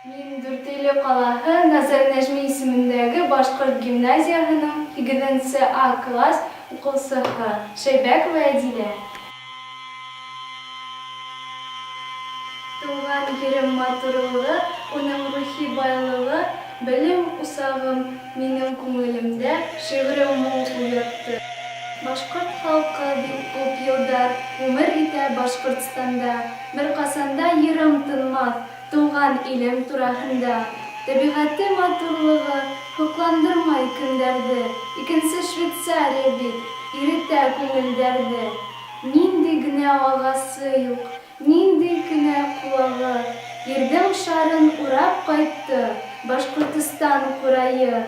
Мин Дүртөйле калаһы Назар Нәҗми исемендәге башкорт гимназияһының 8 А класс укучысы Шәйбәкова Әдилә. Туган ерем матурлыгы, уның рухи байлыгы, белем усагым минем күңелемдә шигъри моң уятты. Башкорт халкы бик күп елдар гомер итә Башкортстанда, беркасанда ерем тынмас туган илем турасында. Табигате матурлыгы хокландырмай көндәрде, икенче Швейцария бит иретә күңелләрде. Нинди генә агасы юк, нинди генә кулагы, ердән шарын урап кайтты Башкортстан курае.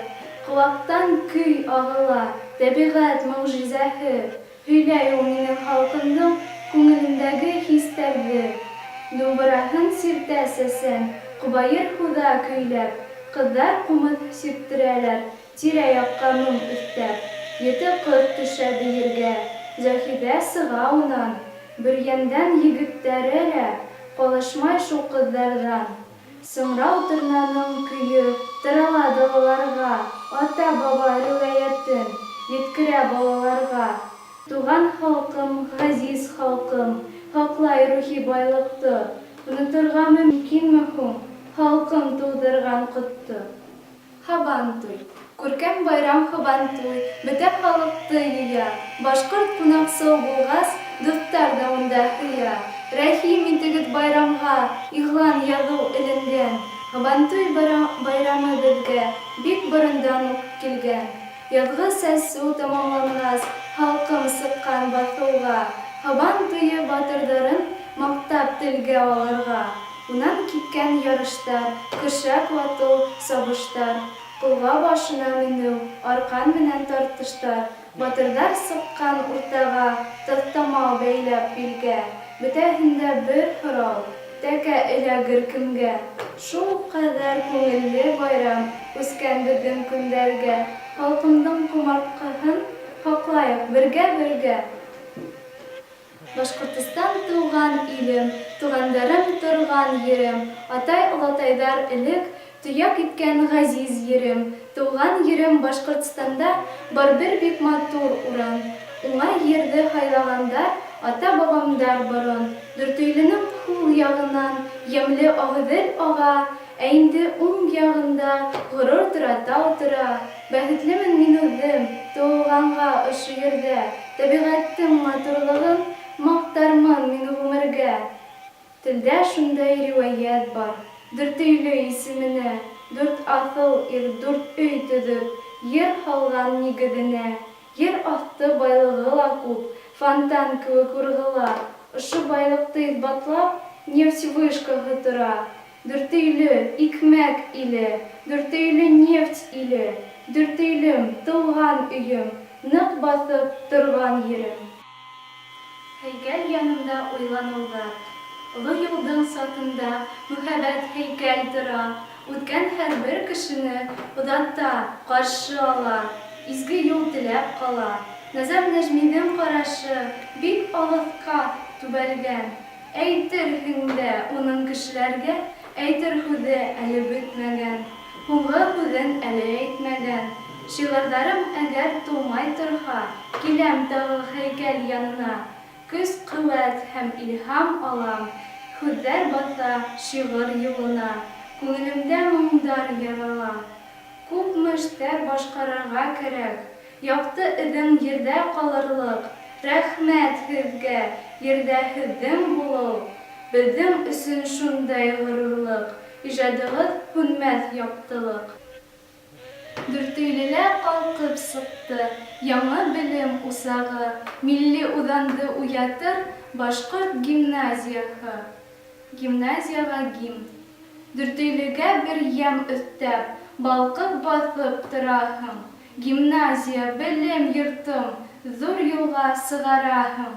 Колактан көй агыла, табигать могҗизаһы, һөйләй ул минем халкымның күңелендәге хисләрне. Думбыраһын сиртә сәсән, кубайыр худа көйләп, кызлар кумыт сирттерәләр, тирә-якка моң өстәп. Ете кыз төшә биергә, Заһидә сыга унан, Бөрьәндән егеттәре калышмай шул кызлардан. Сыңрау торнаның көйе тарала далаларга, ата-баба риваятен еткерә балаларга. Туган халкым, газиз халкым, хаклай рухи байлыкты, онытырга мөмкинме һуң халкым тудырган кытты. Һабантуй, күркәм байрам һабантуй, бөтә халыкты йыя, башкорт кунаксыл булгас, дуҫтар да унда һыя. Рәхим итегеҙ байрамға, иғлан яҙыу эленгән. Һабантуй байрамы беҙгә бик борондан уҡ килгән. Яҙғы сәсеү тамамланғас, халҡым сыҡҡан баҫыуға, һабантуйы батырҙарын маҡтап телгә алырға. Унан киткән ярыштар, көршәк ватыу, сабыштар, ҡолға башына менеү, арҡан менән тартыштар. Батырҙар сыҡҡан уртаға, таҫтамал бәйләп билгә. Бөтәһендә бер һорау, тәкә эләгер кемгә? Шул ҡәҙәр күңелле байрам үскән беҙҙең көндәргә. Халҡымдың ҡомартҡыһын һаҡлайыҡ бергә-бергә. Башҡортостан тыуған илем, туғандарым торған ерем, атай-олатайҙар элек төйәк иткән ғәзиз ерем. Тыуған ерем Башҡортостанда бар бер бик матур урын. Уңай ерҙе һайлағандар ата-бабамдар борон. Дүртөйленең һул яғынан йәмле Ағиҙел ага, ә инде уң яғында ғорур Торатау тора. Бәхетлемен мин үҙем тыуғанға ошо ерҙә, тәбиғәттең матурлығын маҡтармын мин ғүмергә. Телдә шундай риүәйәт бар, Дүртөйлө исеменә, дүрт аҫыл ир дүрт өй төҙөп, ер һалған нигеҙенә. Ер аҫты байлығы ла күп, фонтан кеүек урғыла. Ошо байлыҡты иҫбатлап, нефть вышкаһы тора. Дүртөйлө икмәк иле, Дүртөйлө нефть иле, Дүртөйлөм тыуған өйөм, ныҡ баҫып торған ерем. Һәйкәл янында уйланыуҙар. Оло юлдың сатында мөхәббәт һәйкәл тора. Үткән һәр бер кешене оҙата, ҡаршы ала. Изге юл теләп ҡала. Назар Нәжмиҙең ҡарашы бик алыҫҡа түбәлгән. Әйтерһең дә уның кешеләргә әйтер һүҙе әле бөтмәгән. Һуңғы һүҙен әле әйтмәгән. Шиғырҙарым әгәр тыумай торһа, киләм тағы һәйкәл янына. Көс-ҡеүәт һәм илһам алам. Һүҙҙәр баҫа шиғыр юлына. Күңелемдә моңдар ярала. Күпме эштәр башҡарырға кәрәк. Яҡты эҙең ерҙә ҡалырлыҡ. Рәхмәт һеҙгә, ерҙә һеҙҙең булыу. Беҙҙең өсөн шундай ғорурлыҡ. Ижадығыҙ һүнмәҫ яҡтылыҡ. Дүртөйлөлә ҡалҡып сыҡты яңы белем усағы. Милли уҙанды уятыр башҡорт гимназияһы. Гимназияға гимн. Дүртөйлөгә бер йәм өҫтәп, балҡып баҫып тораһың. Гимназия, белем йортом, ҙур юлға сығараһың.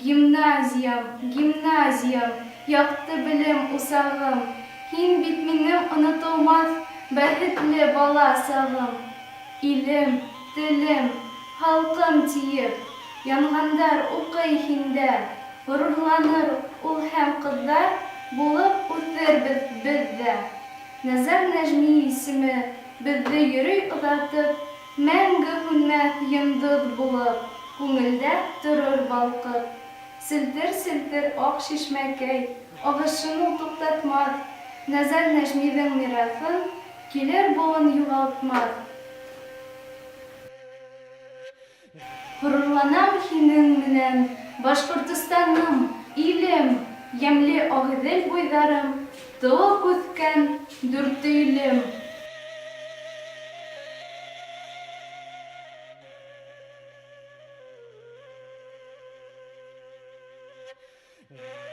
Гимназиям, гимназиям, яҡты белем усағым. Һин бит минең онотолмаҫ бәхетле бала сағым. Илем, телем, халҡым тиеп, янғандар уҡый һиндә. Ғорурланыр ул һәм ҡыҙҙар, булып үҫербеҙ беҙ ҙә. Нәзар Нәжми исеме безне йөрөй озатып, мәңге һүнмәс йондыз булып, күңелдә торыр балкып. Селтер-селтер ак чишмәкәй, агышын ул туктатмас, Нәзар Нәжмиҙең мираҫын килер буын юғалтмаҫ. Ғорурланам һинең менән, Башҡортостаным, илем, йәмле Ағиҙел буйҙарым, тыуып үҫкән Дүртөйлөм. Yeah.